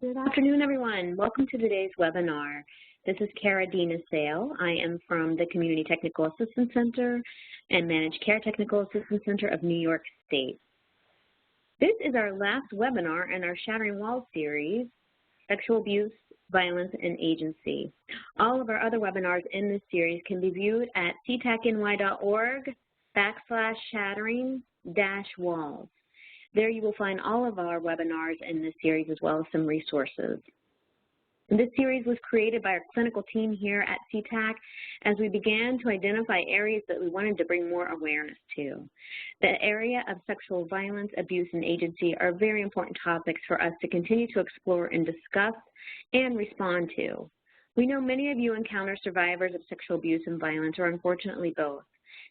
Good afternoon, everyone. Welcome to today's webinar. This is Cara Dina Sale. I am from the Community Technical Assistance Center and Managed Care Technical Assistance Center of New York State. This is our last webinar in our Shattering Walls series, Sexual Abuse, Violence, and Agency. All of our other webinars in this series can be viewed at ctechny.org/shattering-walls. There you will find all of our webinars in this series as well as some resources. This series was created by our clinical team here at CTAC as we began to identify areas that we wanted to bring more awareness to. The area of sexual violence, abuse, and agency are very important topics for us to continue to explore and discuss and respond to. We know many of you encounter survivors of sexual abuse and violence, or unfortunately both.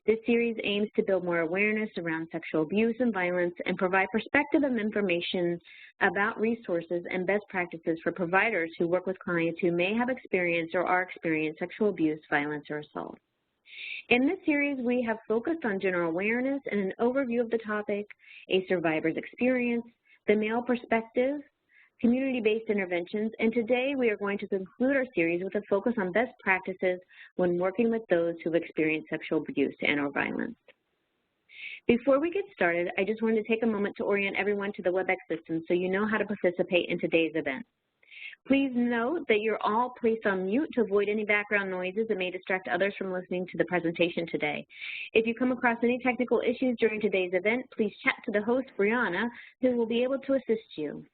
This series aims to build more awareness around sexual abuse and violence and provide perspective and information about resources and best practices for providers who work with clients who may have experienced or are experiencing sexual abuse, violence, or assault. In this series, we have focused on general awareness and an overview of the topic, a survivor's experience, the male perspective, community-based interventions, and today we are going to conclude our series with a focus on best practices when working with those who have experienced sexual abuse and or violence. Before we get started, I just wanted to take a moment to orient everyone to the WebEx system so you know how to participate in today's event. Please note that you're all placed on mute to avoid any background noises that may distract others from listening to the presentation today. If you come across any technical issues during today's event, please chat to the host, Brianna, who will be able to assist you.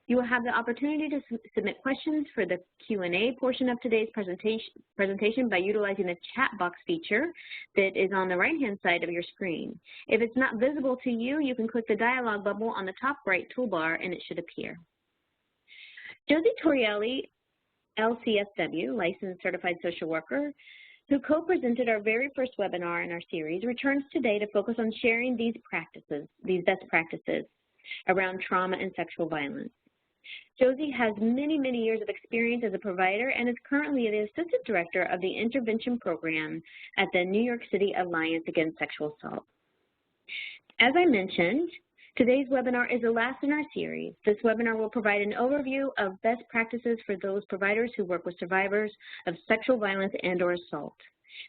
You will have the opportunity to submit questions for the Q&A portion of today's presentation by utilizing the chat box feature that is on the right-hand side of your screen. If it's not visible to you, you can click the dialog bubble on the top right toolbar and it should appear. Josie Torielli, LCSW, Licensed Certified Social Worker, who co-presented our very first webinar in our series, returns today to focus on sharing these best practices around trauma and sexual violence. Josie has many years of experience as a provider and is currently the Assistant Director of the Intervention Program at the New York City Alliance Against Sexual Assault. As I mentioned, today's webinar is the last in our series. This webinar will provide an overview of best practices for those providers who work with survivors of sexual violence and or assault.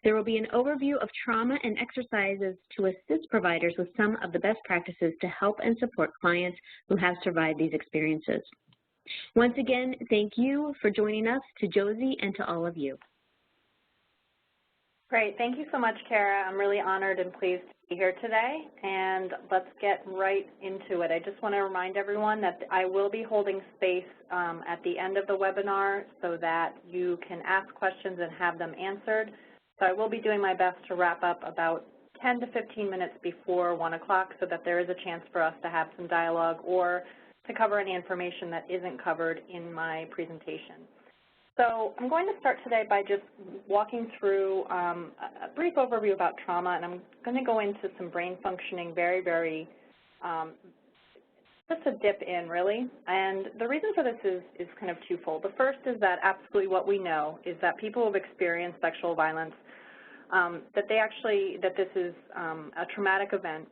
There will be an overview of trauma and exercises to assist providers with some of the best practices to help and support clients who have survived these experiences. Once again, thank you for joining us, to Josie and to all of you. Great. Thank you so much, Cara. I'm really honored and pleased to be here today, and let's get right into it. I just want to remind everyone that I will be holding space at the end of the webinar so that you can ask questions and have them answered. So I will be doing my best to wrap up about 10 to 15 minutes before 1 o'clock so that there is a chance for us to have some dialogue or to cover any information that isn't covered in my presentation. So I'm going to start today by just walking through a brief overview about trauma, and I'm going to go into some brain functioning very just a dip in, really. And the reason for this is kind of twofold. The first is that absolutely what we know is that people who have experienced sexual violence, that this is a traumatic event,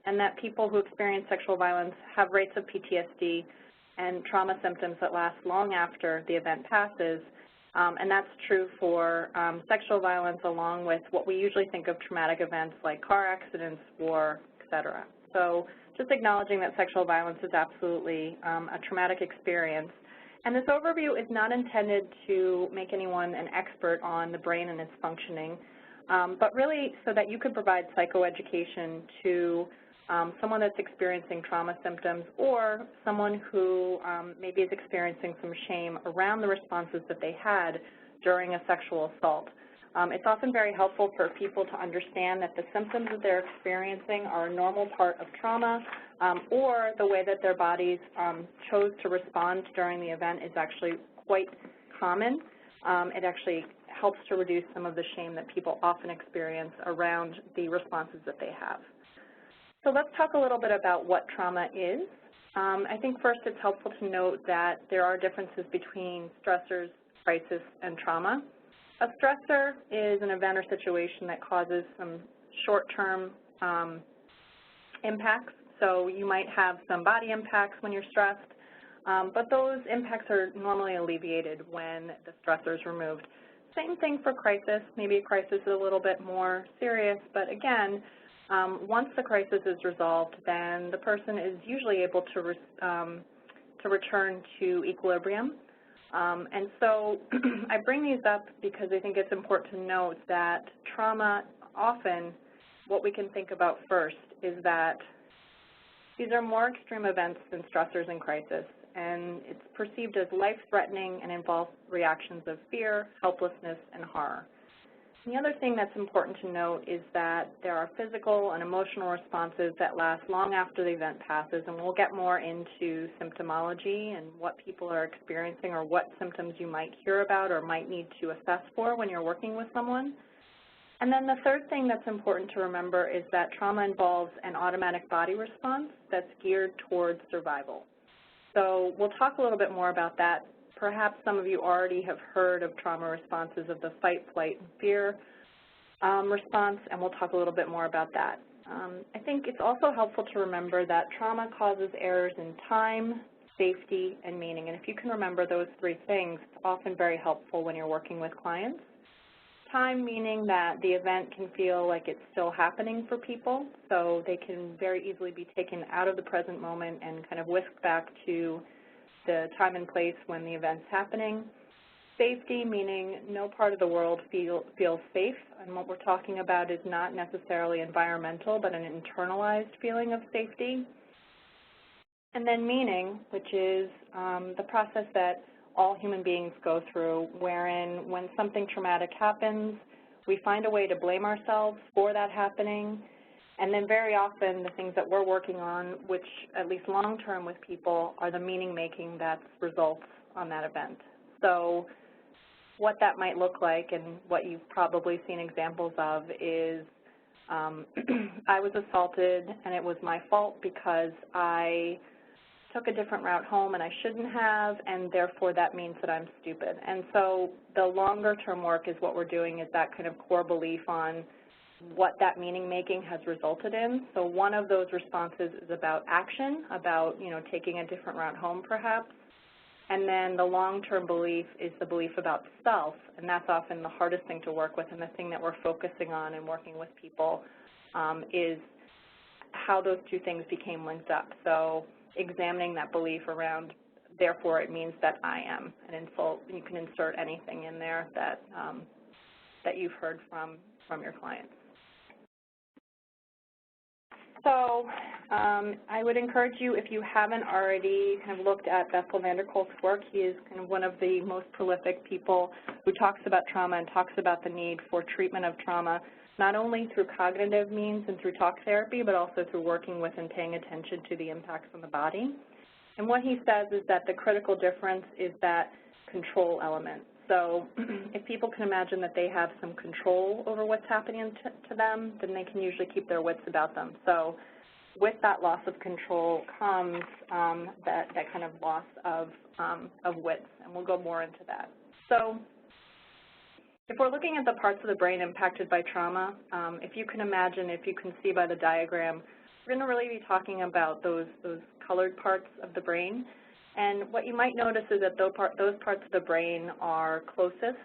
and that people who experience sexual violence have rates of PTSD and trauma symptoms that last long after the event passes, and that's true for sexual violence along with what we usually think of traumatic events like car accidents, war, etc. So just acknowledging that sexual violence is absolutely a traumatic experience. And this overview is not intended to make anyone an expert on the brain and its functioning, but really so that you could provide psychoeducation to someone that's experiencing trauma symptoms or someone who maybe is experiencing some shame around the responses that they had during a sexual assault. It's often very helpful for people to understand that the symptoms that they're experiencing are a normal part of trauma, or the way that their bodies chose to respond during the event is actually quite common. It actually helps to reduce some of the shame that people often experience around the responses that they have. So let's talk a little bit about what trauma is. I think first it's helpful to note that there are differences between stressors, crisis, and trauma. A stressor is an event or situation that causes some short-term impacts. So you might have some body impacts when you're stressed. But those impacts are normally alleviated when the stressor is removed. Same thing for crisis. Maybe a crisis is a little bit more serious, but again, once the crisis is resolved, then the person is usually able to return to equilibrium. And so I bring these up because I think it's important to note that trauma, often what we can think about first is that these are more extreme events than stressors and crisis, and it's perceived as life-threatening and involves reactions of fear, helplessness, and horror. And the other thing that's important to note is that there are physical and emotional responses that last long after the event passes, and we'll get more into symptomology and what people are experiencing or what symptoms you might hear about or might need to assess for when you're working with someone. And then the third thing that's important to remember is that trauma involves an automatic body response that's geared towards survival. So we'll talk a little bit more about that. Perhaps some of you already have heard of trauma responses of the fight, flight, and fear response, and we'll talk a little bit more about that. I think it's also helpful to remember that trauma causes errors in time, safety, and meaning. And if you can remember those three things, it's often very helpful when you're working with clients. Time, meaning that the event can feel like it's still happening for people, so they can very easily be taken out of the present moment and kind of whisked back to the time and place when the event's happening. Safety, meaning no part of the world feels safe, and what we're talking about is not necessarily environmental, but an internalized feeling of safety. And then meaning, which is the process that all human beings go through, wherein when something traumatic happens, we find a way to blame ourselves for that happening. And then very often the things that we're working on, which at least long-term with people, are the meaning-making that results on that event. So what that might look like and what you've probably seen examples of is I was assaulted and it was my fault because I took a different route home and I shouldn't have, and therefore that means that I'm stupid. And so the longer-term work is what we're doing is that kind of core belief on what that meaning-making has resulted in. So one of those responses is about action, about, taking a different route home perhaps. And then the long-term belief is the belief about self, and that's often the hardest thing to work with, and the thing that we're focusing on and working with people is how those two things became linked up. So examining that belief around, therefore it means that I am, and you can insert anything in there that that you've heard from your clients. So I would encourage you, if you haven't already kind of looked at Bessel van der Kolk's work, he is kind of one of the most prolific people who talks about trauma and talks about the need for treatment of trauma, not only through cognitive means and through talk therapy, but also through working with and paying attention to the impacts on the body. And what he says is that the critical difference is that control element. So if people can imagine that they have some control over what's happening to them, then they can usually keep their wits about them. So with that loss of control comes that kind of loss of wits, and we'll go more into that. So if we're looking at the parts of the brain impacted by trauma, if you can imagine, if you can see by the diagram, we're going to really be talking about those colored parts of the brain. And what you might notice is that those parts of the brain are closest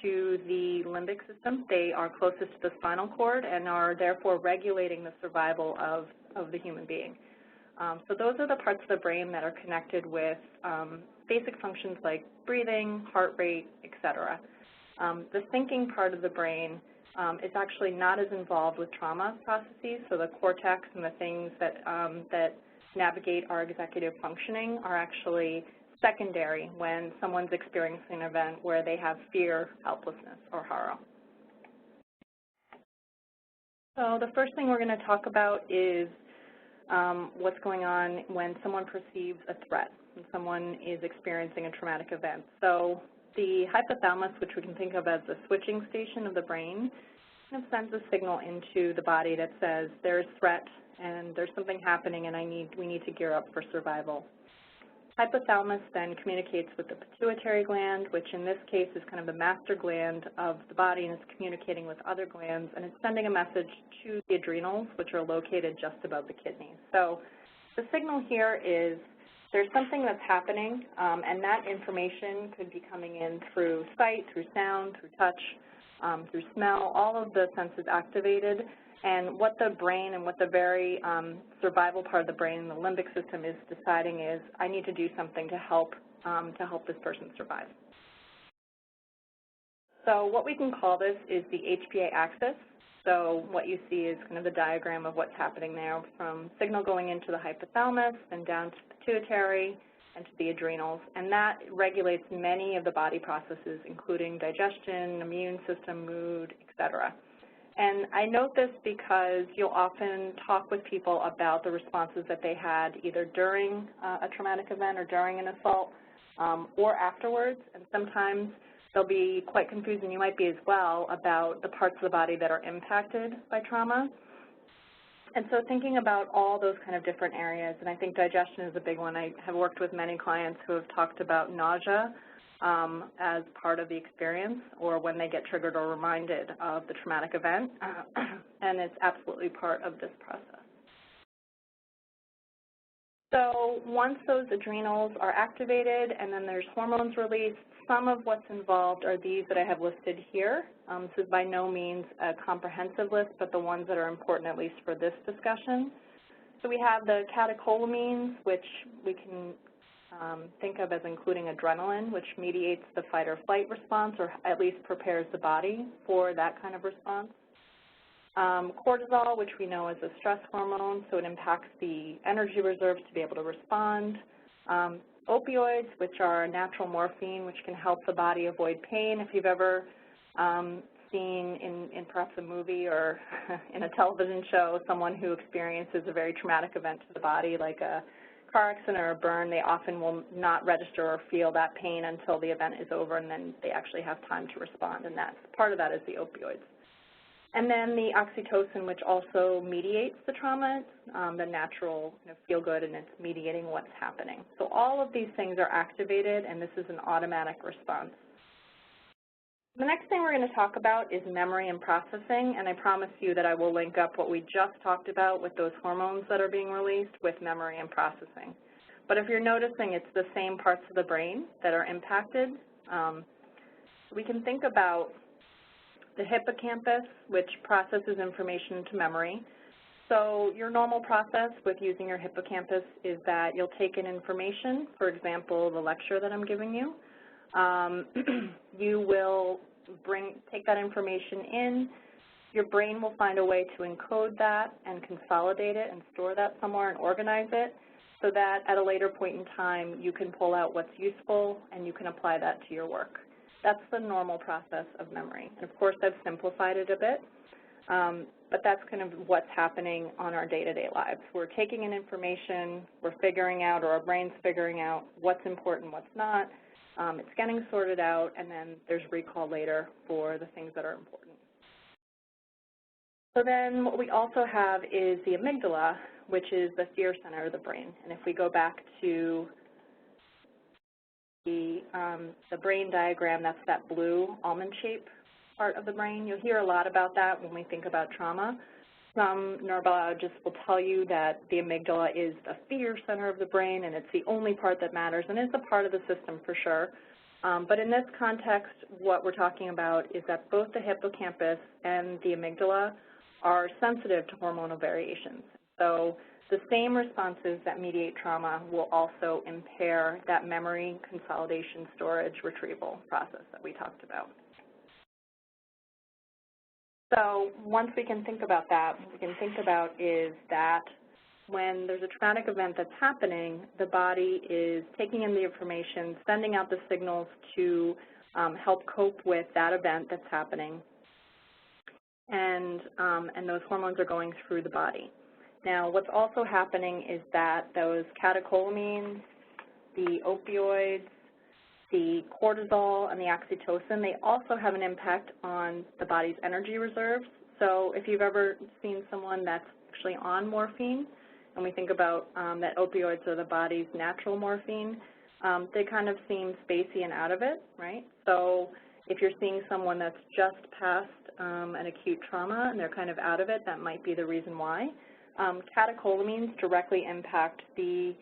to the limbic system. They are closest to the spinal cord and are therefore regulating the survival of the human being. So those are the parts of the brain that are connected with basic functions like breathing, heart rate, etc. The thinking part of the brain is actually not as involved with trauma processes, so the cortex and the things that navigate our executive functioning are actually secondary when someone's experiencing an event where they have fear, helplessness, or horror. So the first thing we're going to talk about is what's going on when someone perceives a threat and someone is experiencing a traumatic event. So the hypothalamus, which we can think of as the switching station of the brain, kind of sends a signal into the body that says there's threat and there's something happening and we need to gear up for survival. Hypothalamus then communicates with the pituitary gland, which in this case is kind of the master gland of the body, and it's communicating with other glands, and it's sending a message to the adrenals, which are located just above the kidneys. So the signal here is there's something that's happening, and that information could be coming in through sight, through sound, through touch, through smell, all of the senses activated. And what the brain and what the very survival part of the brain, the limbic system, is deciding is, I need to do something to help this person survive. So what we can call this is the HPA axis. So what you see is kind of the diagram of what's happening there, from signal going into the hypothalamus and down to the pituitary and to the adrenals. And that regulates many of the body processes, including digestion, immune system, mood, et cetera. And I note this because you'll often talk with people about the responses that they had either during a traumatic event or during an assault or afterwards. And sometimes they'll be quite confused, and you might be as well, about the parts of the body that are impacted by trauma. And so thinking about all those kind of different areas, and I think digestion is a big one. I have worked with many clients who have talked about nausea as part of the experience, or when they get triggered or reminded of the traumatic event, and it's absolutely part of this process. So once those adrenals are activated and then there's hormones released, some of what's involved are these that I have listed here. This is by no means a comprehensive list, but the ones that are important, at least for this discussion. So we have the catecholamines, which we can think of as including adrenaline, which mediates the fight or flight response, or at least prepares the body for that kind of response. Cortisol, which we know is a stress hormone, so it impacts the energy reserves to be able to respond. Opioids, which are natural morphine, which can help the body avoid pain. If you've ever seen in perhaps a movie or in a television show someone who experiences a very traumatic event to the body, like a car accident or a burn, they often will not register or feel that pain until the event is over, and then they actually have time to respond, and that's part of that is the opioids. And then the oxytocin, which also mediates the trauma, the natural feel-good, and it's mediating what's happening. So all of these things are activated, and this is an automatic response. The next thing we're going to talk about is memory and processing, and I promise you that I will link up what we just talked about with those hormones that are being released with memory and processing. But if you're noticing, it's the same parts of the brain that are impacted. We can think about the hippocampus, which processes information into memory. So your normal process with using your hippocampus is that you'll take in information, for example, the lecture that I'm giving you. You will take that information in. Your brain will find a way to encode that and consolidate it and store that somewhere and organize it so that at a later point in time you can pull out what's useful and you can apply that to your work. That's the normal process of memory. And of course, I've simplified it a bit, but that's kind of what's happening on our day-to-day lives. We're taking in information, we're figuring out, or our brain's figuring out what's important, what's not. It's getting sorted out, and then there's recall later for the things that are important. So then what we also have is the amygdala, which is the fear center of the brain. And if we go back to the brain diagram, that's that blue almond-shaped part of the brain. You'll hear a lot about that when we think about trauma. Some neurobiologists will tell you that the amygdala is the fear center of the brain and it's the only part that matters, and it's a part of the system for sure. But in this context, what we're talking about is that both the hippocampus and the amygdala are sensitive to hormonal variations. So the same responses that mediate trauma will also impair that memory, consolidation, storage, retrieval process that we talked about. So once we can think about that, what we can think about is that when there's a traumatic event that's happening, the body is taking in the information, sending out the signals to help cope with that event that's happening, and those hormones are going through the body. Now, what's also happening is that those catecholamines, the opioids, the cortisol, and the oxytocin, they also have an impact on the body's energy reserves. So if you've ever seen someone that's actually on morphine, and we think about that opioids are the body's natural morphine, they kind of seem spacey and out of it, right? So if you're seeing someone that's just past an acute trauma and they're kind of out of it, that might be the reason why. Catecholamines directly impact the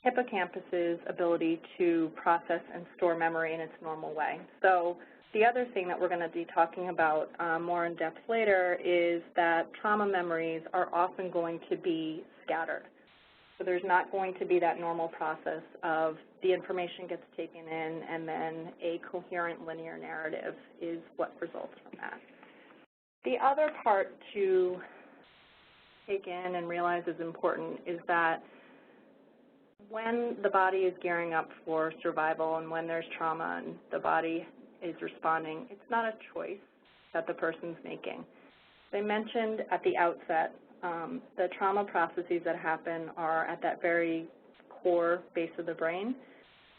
hippocampus's ability to process and store memory in its normal way. So the other thing that we're going to be talking about more in depth later is that trauma memories are often going to be scattered. So there's not going to be that normal process of the information gets taken in and then a coherent linear narrative is what results from that. The other part to take in and realize is important is that when the body is gearing up for survival and when there's trauma and the body is responding, it's not a choice that the person's making. As I mentioned at the outset, the trauma processes that happen are at that very core base of the brain,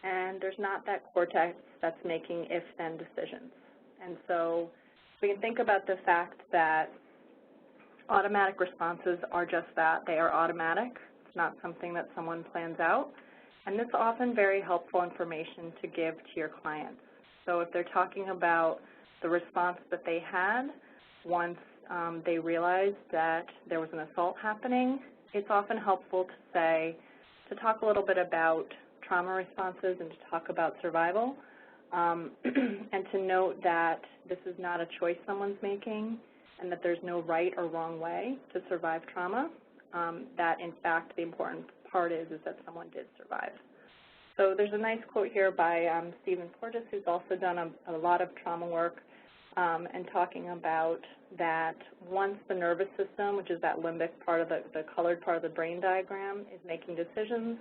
and there's not that cortex that's making if-then decisions. And so we can think about the fact that automatic responses are just that. They are automatic. It's not something that someone plans out, and this is often very helpful information to give to your clients. So if they're talking about the response that they had once they realized that there was an assault happening, it's often helpful to talk a little bit about trauma responses and to talk about survival, and to note that this is not a choice someone's making and that there's no right or wrong way to survive trauma, that in fact the important part is that someone did survive. So there's a nice quote here by Stephen Porges, who's also done a lot of trauma work, and talking about that once the nervous system, which is that limbic part of the colored part of the brain diagram, is making decisions,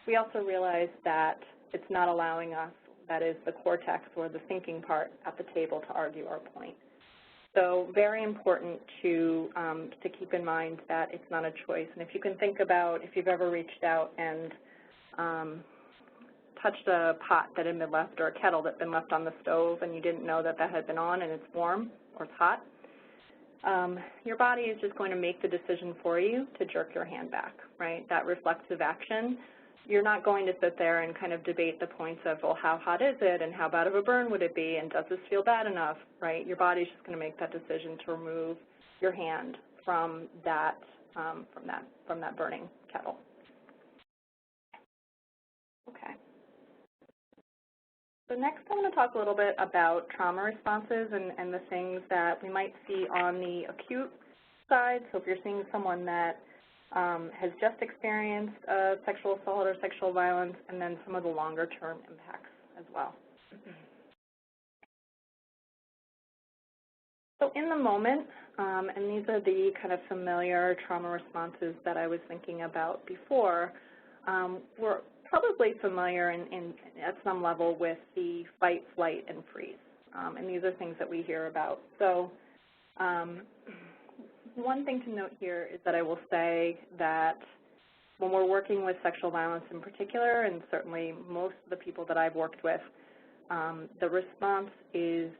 we also realize that it's not allowing us, that is the cortex or the thinking part at the table, to argue our point. So very important to keep in mind that it's not a choice. And if you can think about if you've ever reached out and touched a pot that had been left or a kettle that had been left on the stove and you didn't know that that had been on and it's warm or it's hot, your body is just going to make the decision for you to jerk your hand back, right? That reflexive action. You're not going to sit there and kind of debate the points of, well, how hot is it and how bad of a burn would it be and does this feel bad enough, right? Your body's just going to make that decision to remove your hand from that burning kettle. Okay. So next I want to talk a little bit about trauma responses and the things that we might see on the acute side. So if you're seeing someone that has just experienced sexual assault or sexual violence, and then some of the longer-term impacts as well. So in the moment, and these are the kind of familiar trauma responses that I was thinking about before, we're probably familiar at some level with the fight, flight, and freeze. And these are things that we hear about. So one thing to note here is that I will say that when we're working with sexual violence in particular, and certainly most of the people that I've worked with, the response is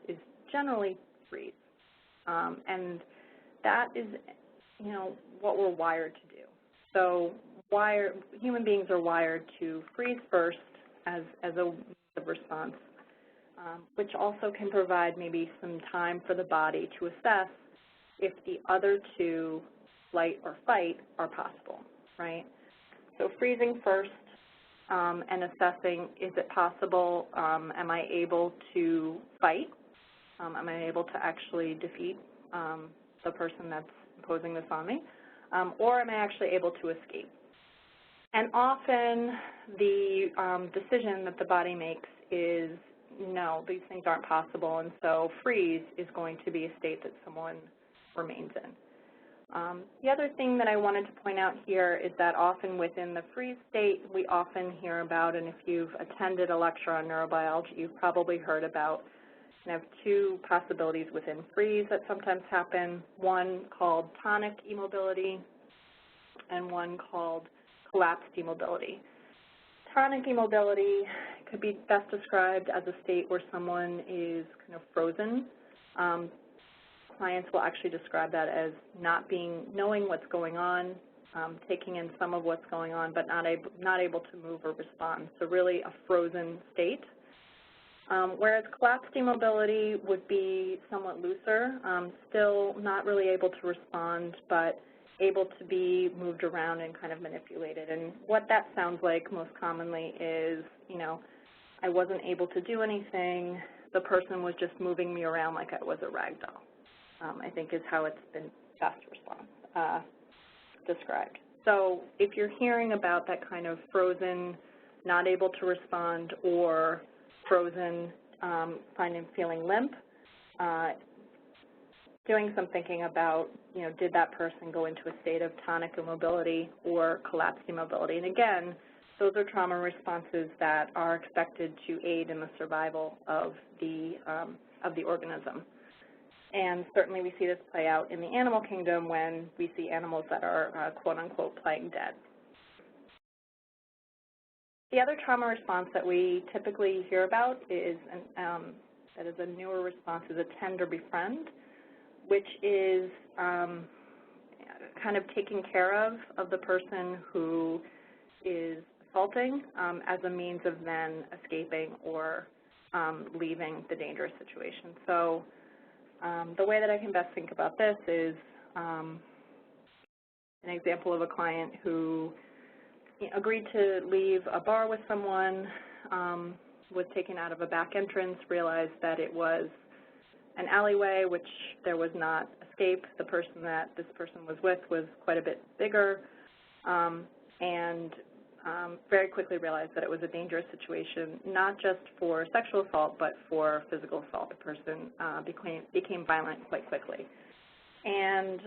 generally freeze. And that is, what we're wired to do. So human beings are wired to freeze first as a response, which also can provide maybe some time for the body to assess if the other two, flight or fight, are possible, right? So freezing first and assessing, is it possible, am I able to fight? Am I able to actually defeat the person that's imposing this on me? Or am I actually able to escape? And often the decision that the body makes is, no, these things aren't possible, and so freeze is going to be a state that someone remains in. The other thing that I wanted to point out here is that often within the freeze state, we often hear about, and if you've attended a lecture on neurobiology, you've probably heard about kind of two possibilities within freeze that sometimes happen, one called tonic immobility and one called collapsed immobility. Tonic immobility could be best described as a state where someone is kind of frozen. Clients will actually describe that as knowing what's going on, taking in some of what's going on, but not able to move or respond. So really a frozen state. Whereas collapsed immobility would be somewhat looser, still not really able to respond, but able to be moved around and kind of manipulated. And what that sounds like most commonly is, you know, I wasn't able to do anything. The person was just moving me around like I was a rag doll, I think is how it's been best described. So if you're hearing about that kind of frozen, not able to respond, or frozen, feeling limp, doing some thinking about, you know, did that person go into a state of tonic immobility or collapsed immobility? And again, those are trauma responses that are expected to aid in the survival of the organism. And certainly we see this play out in the animal kingdom when we see animals that are quote-unquote playing dead. The other trauma response that we typically hear about is, that is a newer response, is a tend or befriend, which is kind of taking care of the person who is assaulting as a means of then escaping or leaving the dangerous situation. So the way that I can best think about this is an example of a client who agreed to leave a bar with someone, was taken out of a back entrance, realized that it was an alleyway, which there was not escape. The person that this person was with was quite a bit bigger, and very quickly realized that it was a dangerous situation, not just for sexual assault, but for physical assault. The person became violent quite quickly. And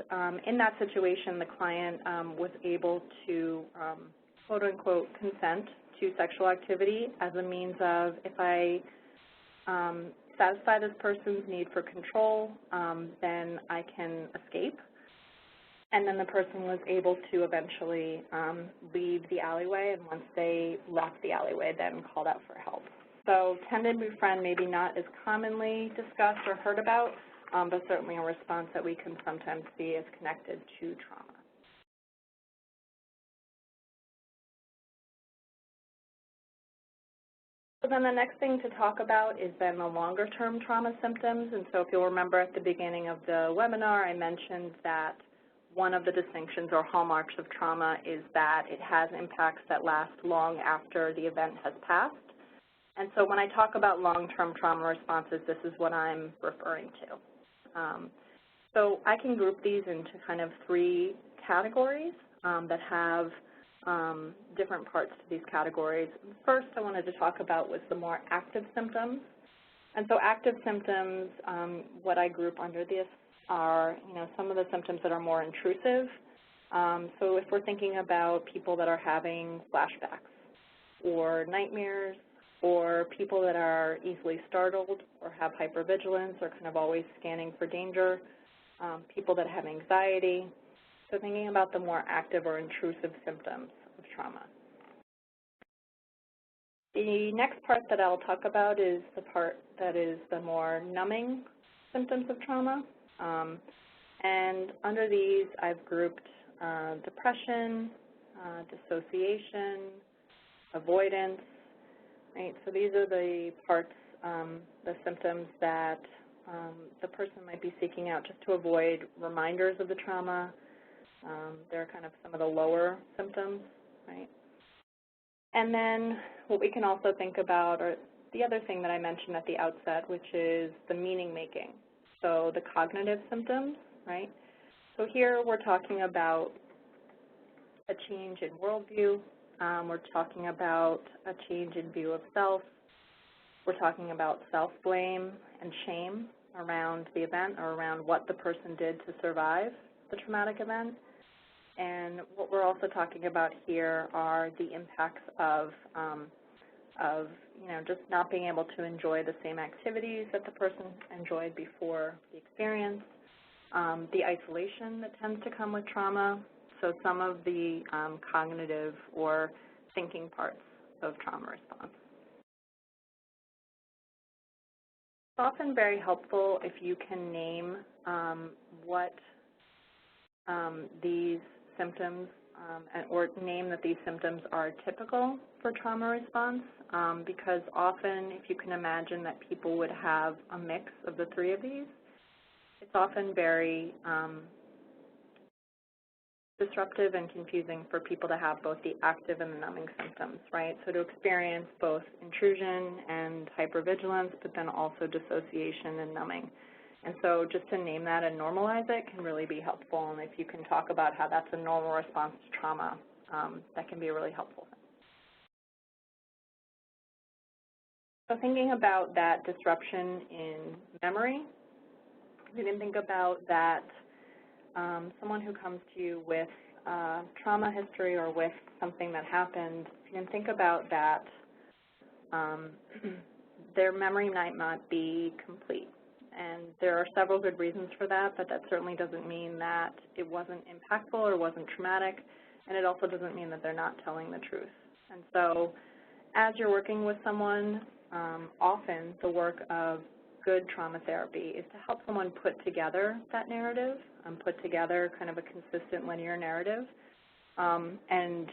in that situation, the client was able to, quote-unquote, consent to sexual activity as a means of, if I satisfy this person's need for control, then I can escape. And then the person was able to eventually leave the alleyway, and once they left the alleyway, then called out for help. So tend and befriend maybe not as commonly discussed or heard about, but certainly a response that we can sometimes see as connected to trauma. So then the next thing to talk about is then the longer-term trauma symptoms. And so if you'll remember at the beginning of the webinar, I mentioned that one of the distinctions or hallmarks of trauma is that it has impacts that last long after the event has passed. And so when I talk about long-term trauma responses, this is what I'm referring to. So I can group these into kind of three categories that have different parts to these categories. First, I wanted to talk about was the more active symptoms. And so active symptoms, what I group under this are, some of the symptoms that are more intrusive. So if we're thinking about people that are having flashbacks or nightmares, or people that are easily startled or have hypervigilance or kind of always scanning for danger, people that have anxiety. So thinking about the more active or intrusive symptoms of trauma. The next part that I'll talk about is the part that is the more numbing symptoms of trauma. And under these, I've grouped depression, dissociation, avoidance, right? So these are the parts, the symptoms that the person might be seeking out just to avoid reminders of the trauma. They're kind of some of the lower symptoms, right? And then what we can also think about, or the other thing that I mentioned at the outset, which is the meaning making. So the cognitive symptoms, right? So here we're talking about a change in worldview. We're talking about a change in view of self. We're talking about self-blame and shame around the event or around what the person did to survive the traumatic event. And what we're also talking about here are the impacts of just not being able to enjoy the same activities that the person enjoyed before the experience, the isolation that tends to come with trauma, so some of the cognitive or thinking parts of trauma response. It's often very helpful if you can name what these symptoms or name that these symptoms are typical for trauma response, because often if you can imagine that people would have a mix of the three of these, it's often very disruptive and confusing for people to have both the active and the numbing symptoms, right? So to experience both intrusion and hypervigilance, but then also dissociation and numbing. And so just to name that and normalize it can really be helpful. And if you can talk about how that's a normal response to trauma, that can be a really helpful thing. So thinking about that disruption in memory, you can think about that someone who comes to you with trauma history or with something that happened, you can think about that their memory might not be complete. And there are several good reasons for that, but that certainly doesn't mean that it wasn't impactful or wasn't traumatic, and it also doesn't mean that they're not telling the truth. And so as you're working with someone, often the work of good trauma therapy is to help someone put together that narrative, put together kind of a consistent linear narrative. And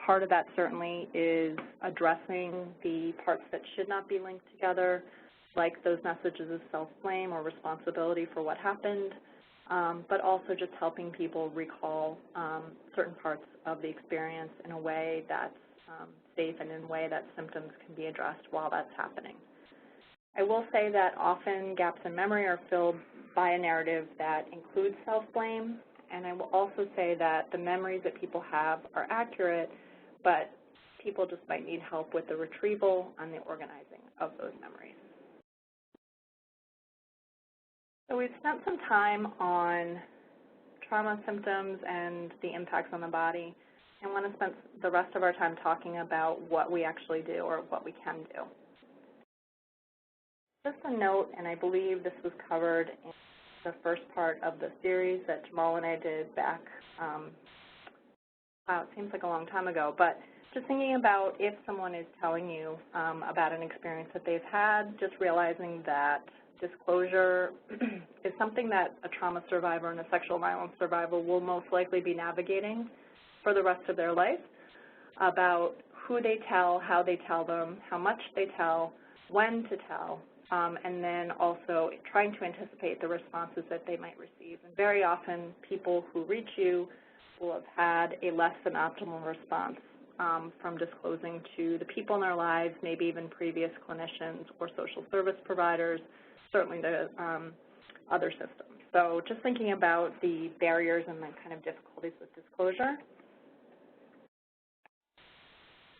part of that certainly is addressing the parts that should not be linked together, like those messages of self-blame or responsibility for what happened, but also just helping people recall certain parts of the experience in a way that's safe and in a way that symptoms can be addressed while that's happening. I will say that often gaps in memory are filled by a narrative that includes self-blame, and I will also say that the memories that people have are accurate, but people just might need help with the retrieval and the organizing of those memories. So we've spent some time on trauma symptoms and the impacts on the body. I want to spend the rest of our time talking about what we actually do or what we can do. Just a note, and I believe this was covered in the first part of the series that Jamal and I did back, it seems like a long time ago, but just thinking about if someone is telling you about an experience that they've had, just realizing that disclosure is something that a trauma survivor and a sexual violence survivor will most likely be navigating for the rest of their life, about who they tell, how they tell them, how much they tell, when to tell, and then also trying to anticipate the responses that they might receive. And very often people who reach you will have had a less than optimal response from disclosing to the people in their lives, maybe even previous clinicians or social service providers, certainly the other systems. So just thinking about the barriers and the kind of difficulties with disclosure.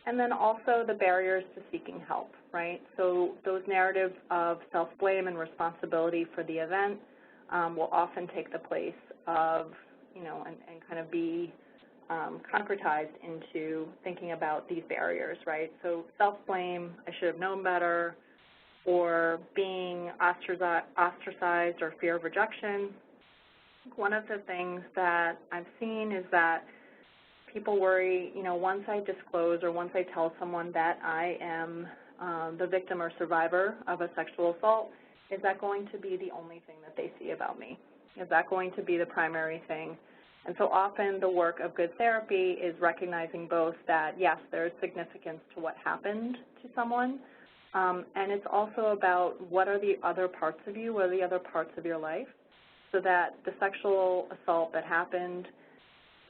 And then also the barriers to seeking help, right? So those narratives of self-blame and responsibility for the event will often take the place of, and kind of be concretized into thinking about these barriers, right? So self-blame, I should have known better, or being ostracized or fear of rejection. One of the things that I've seen is that people worry, once I disclose or once I tell someone that I am the victim or survivor of a sexual assault, is that going to be the only thing that they see about me? Is that going to be the primary thing? And so often the work of good therapy is recognizing both that, yes, there is significance to what happened to someone, and it's also about what are the other parts of you, what are the other parts of your life, so that the sexual assault that happened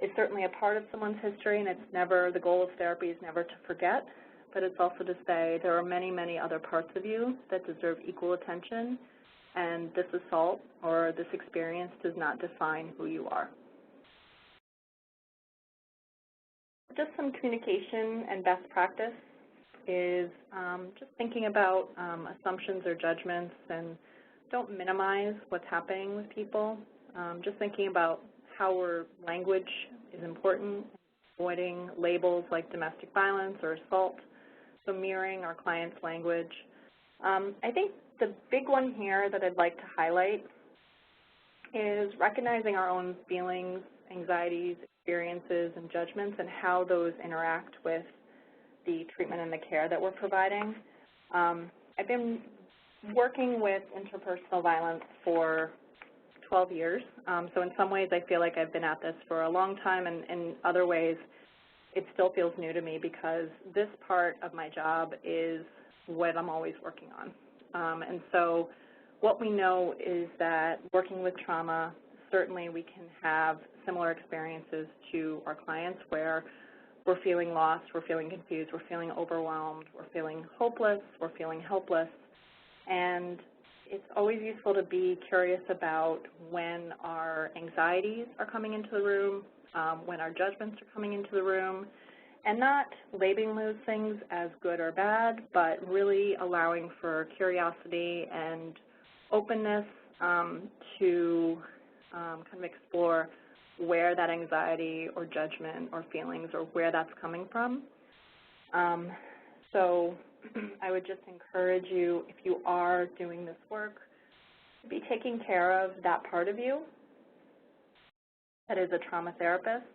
is certainly a part of someone's history, and it's never, the goal of therapy is never to forget, but it's also to say there are many, many other parts of you that deserve equal attention, and this assault or this experience does not define who you are. Just some communication and best practice is just thinking about assumptions or judgments, and don't minimize what's happening with people. Just thinking about how our language is important, avoiding labels like domestic violence or assault, so mirroring our client's language. I think the big one here that I'd like to highlight is recognizing our own feelings, anxieties, experiences, and judgments, and how those interact with the treatment and the care that we're providing. I've been working with interpersonal violence for 12 years, so in some ways I feel like I've been at this for a long time, and in other ways it still feels new to me because this part of my job is what I'm always working on. And so what we know is that working with trauma, certainly we can have similar experiences to our clients where we're feeling lost, we're feeling confused, we're feeling overwhelmed, we're feeling hopeless, we're feeling helpless. And it's always useful to be curious about when our anxieties are coming into the room, when our judgments are coming into the room, and not labeling those things as good or bad, but really allowing for curiosity and openness to kind of explore where that anxiety or judgment or feelings or where that's coming from. So I would just encourage you, if you are doing this work, to be taking care of that part of you that is a trauma therapist,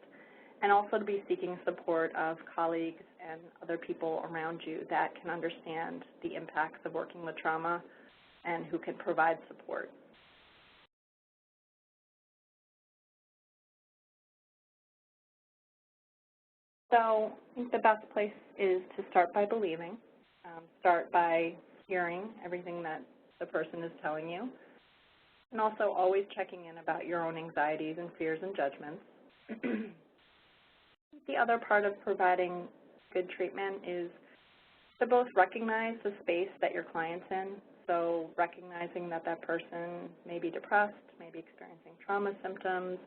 and also to be seeking support of colleagues and other people around you that can understand the impacts of working with trauma and who can provide support. So I think the best place is to start by believing, start by hearing everything that the person is telling you, and also always checking in about your own anxieties and fears and judgments. The other part of providing good treatment is to both recognize the space that your client's in, so recognizing that that person may be depressed, may be experiencing trauma symptoms,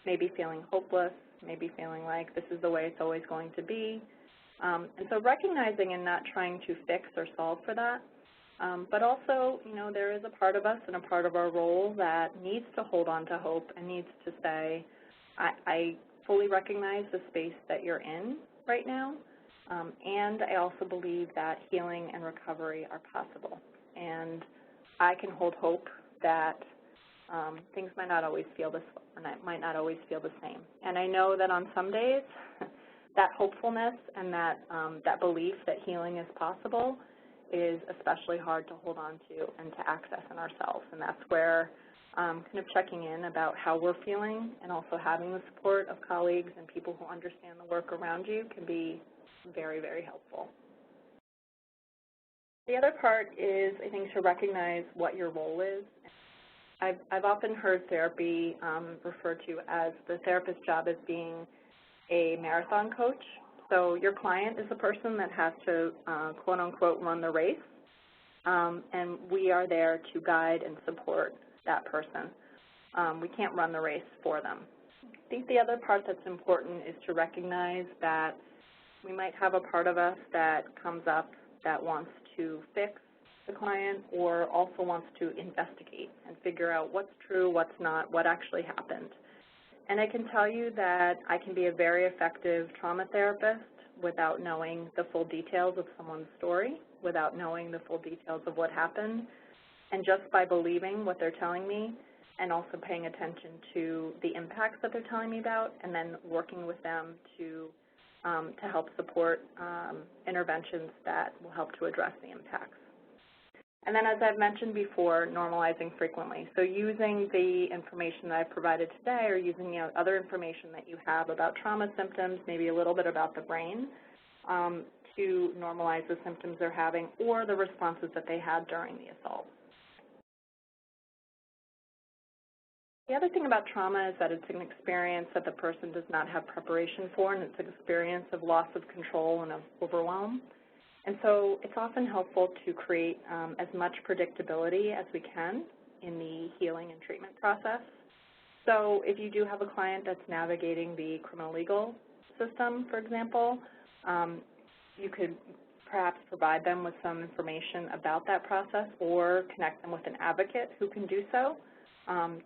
may be feeling hopeless, may be feeling like this is the way it's always going to be. And so recognizing and not trying to fix or solve for that, but also, you know, there is a part of us and a part of our role that needs to hold on to hope and needs to say, I fully recognize the space that you're in right now, and I also believe that healing and recovery are possible. And I can hold hope that things might not always feel the same. And I know that on some days, that hopefulness and that belief that healing is possible is especially hard to hold on to and to access in ourselves. And that's where kind of checking in about how we're feeling and also having the support of colleagues and people who understand the work around you can be very, very helpful. The other part is, I think, to recognize what your role is. I've often heard therapy referred to as the therapist's job as being a marathon coach. So your client is the person that has to, quote unquote, run the race, and we are there to guide and support that person. We can't run the race for them. I think the other part that's important is to recognize that we might have a part of us that comes up that wants to fix the client or also wants to investigate and figure out what's true, what's not, what actually happened. And I can tell you that I can be a very effective trauma therapist without knowing the full details of someone's story, without knowing the full details of what happened, and just by believing what they're telling me and also paying attention to the impacts that they're telling me about and then working with them to help support interventions that will help to address the impacts. And then, as I've mentioned before, normalizing frequently. So using the information that I've provided today or using other information that you have about trauma symptoms, maybe a little bit about the brain, to normalize the symptoms they're having or the responses that they had during the assault. The other thing about trauma is that it's an experience that the person does not have preparation for, and it's an experience of loss of control and of overwhelm. And so it's often helpful to create as much predictability as we can in the healing and treatment process. So if you do have a client that's navigating the criminal legal system, for example, you could perhaps provide them with some information about that process or connect them with an advocate who can do so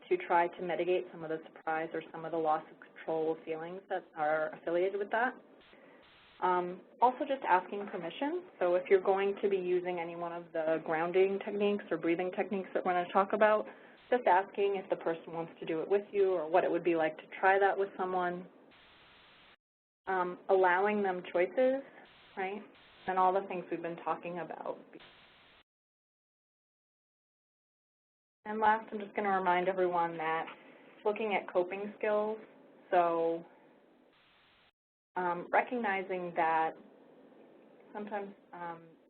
to try to mitigate some of the surprise or some of the loss of control feelings that are affiliated with that. Also just asking permission. So if you're going to be using any one of the grounding techniques or breathing techniques that we're going to talk about, just asking if the person wants to do it with you or what it would be like to try that with someone. Allowing them choices, right, and all the things we've been talking about. And last, I'm just going to remind everyone that looking at coping skills, so recognizing that sometimes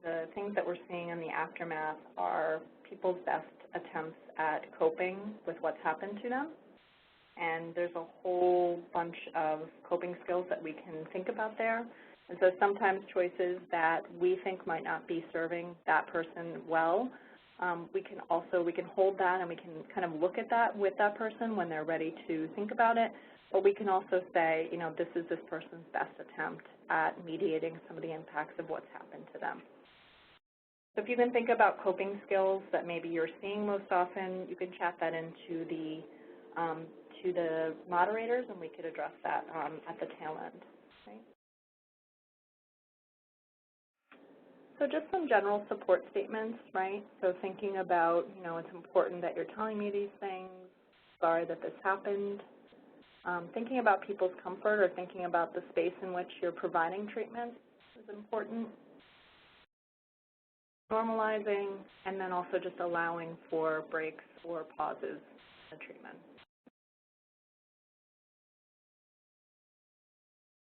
the things that we're seeing in the aftermath are people's best attempts at coping with what's happened to them. And there's a whole bunch of coping skills that we can think about there. And so sometimes choices that we think might not be serving that person well, we can hold that and we can kind of look at that with that person when they're ready to think about it. But we can also say, you know, this is this person's best attempt at mediating some of the impacts of what's happened to them. So if you can think about coping skills that maybe you're seeing most often, you can chat that into the to the moderators, and we could address that at the tail end. Right? So just some general support statements, right? So thinking about, you know, it's important that you're telling me these things. Sorry that this happened. Thinking about people's comfort or thinking about the space in which you're providing treatment is important. Normalizing, and then also just allowing for breaks or pauses in the treatment.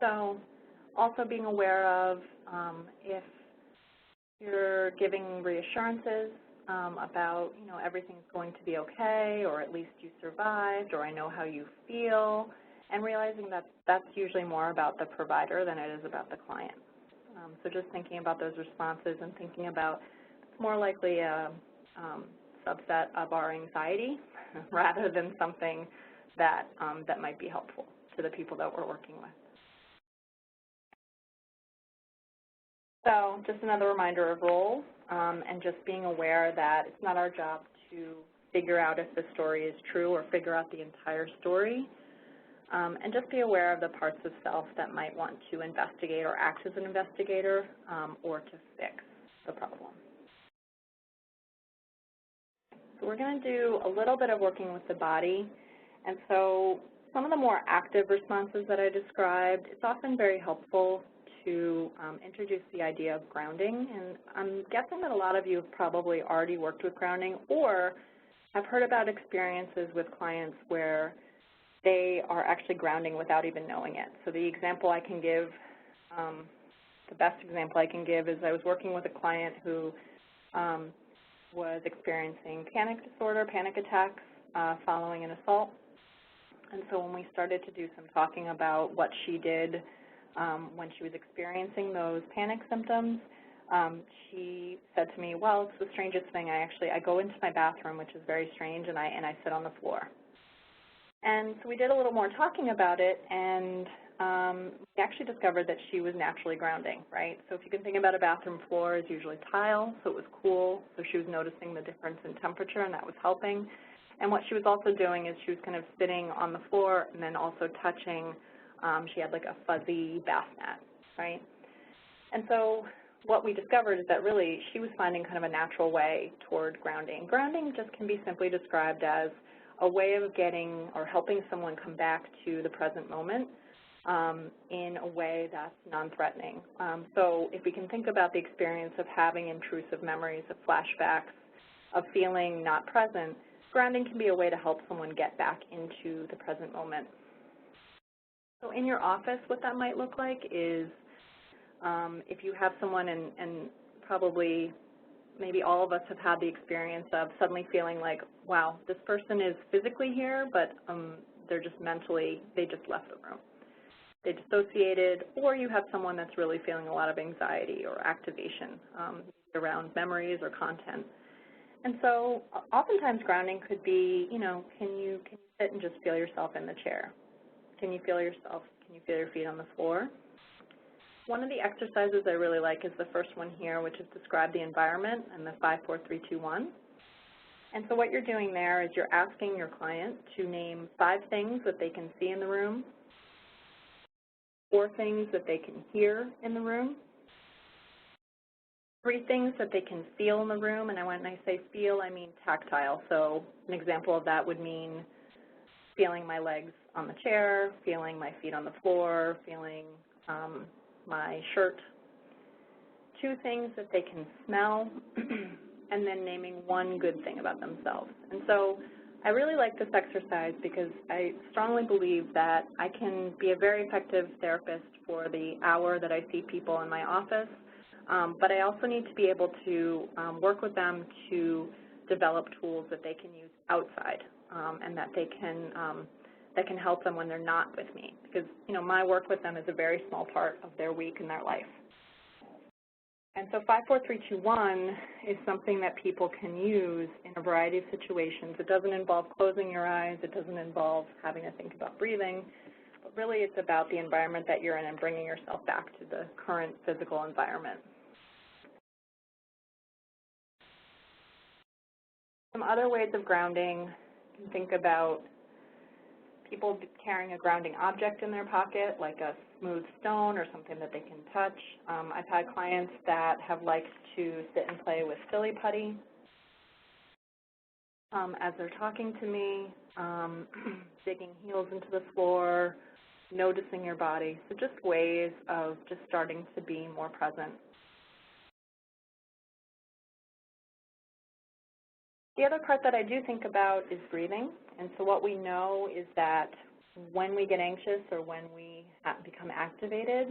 So also being aware of if you're giving reassurances about, you know, everything's going to be okay, or at least you survived, or I know how you feel, and realizing that that's usually more about the provider than it is about the client. So just thinking about those responses and thinking about it's more likely a subset of our anxiety rather than something that, that might be helpful to the people that we're working with. So just another reminder of roles and just being aware that it's not our job to figure out if the story is true or figure out the entire story. And just be aware of the parts of self that might want to investigate or act as an investigator or to fix the problem. So we're going to do a little bit of working with the body. And so some of the more active responses that I described, it's often very helpful to introduce the idea of grounding. And I'm guessing that a lot of you have probably already worked with grounding or have heard about experiences with clients where they are actually grounding without even knowing it. So the example I can give, the best example I can give is I was working with a client who was experiencing panic disorder, panic attacks following an assault. And so when we started to do some talking about what she did when she was experiencing those panic symptoms, she said to me, well, it's the strangest thing. I go into my bathroom, which is very strange, and I sit on the floor. And so we did a little more talking about it, and we actually discovered that she was naturally grounding, right? So if you can think about a bathroom floor is usually tile, so it was cool. So she was noticing the difference in temperature, and that was helping. And what she was also doing is she was kind of sitting on the floor and then also touching, she had like a fuzzy bath mat, right? And so what we discovered is that really she was finding kind of a natural way toward grounding. Grounding just can be simply described as a way of getting or helping someone come back to the present moment in a way that's non-threatening. So if we can think about the experience of having intrusive memories, of flashbacks, of feeling not present, grounding can be a way to help someone get back into the present moment. So in your office, what that might look like is if you have someone, and probably maybe all of us have had the experience of suddenly feeling like, wow, this person is physically here, but they're just mentally, they just left the room. They dissociated, or you have someone that's really feeling a lot of anxiety or activation around memories or content. And so oftentimes grounding could be, you know, can you sit and just feel yourself in the chair? Can you feel yourself, can you feel your feet on the floor? One of the exercises I really like is the first one here, which is describe the environment and the 5, 4, 3, 2, 1. And so what you're doing there is you're asking your client to name 5 things that they can see in the room, 4 things that they can hear in the room, 3 things that they can feel in the room. And when I say feel, I mean tactile. So an example of that would mean feeling my legs on the chair, feeling my feet on the floor, feeling my shirt. 2 things that they can smell, and then naming 1 good thing about themselves. And so I really like this exercise because I strongly believe that I can be a very effective therapist for the hour that I see people in my office, but I also need to be able to work with them to develop tools that they can use outside and that they can that can help them when they're not with me, because, you know, my work with them is a very small part of their week and their life. And so 5-4-3-2-1 is something that people can use in a variety of situations. It doesn't involve closing your eyes. It doesn't involve having to think about breathing. But really, it's about the environment that you're in and bringing yourself back to the current physical environment. Some other ways of grounding, you can think about people carrying a grounding object in their pocket, like a smooth stone or something that they can touch. I've had clients that have liked to sit and play with silly putty as they're talking to me, digging heels into the floor, noticing your body. So just ways of just starting to be more present. The other part that I do think about is breathing. And so what we know is that when we get anxious or when we become activated,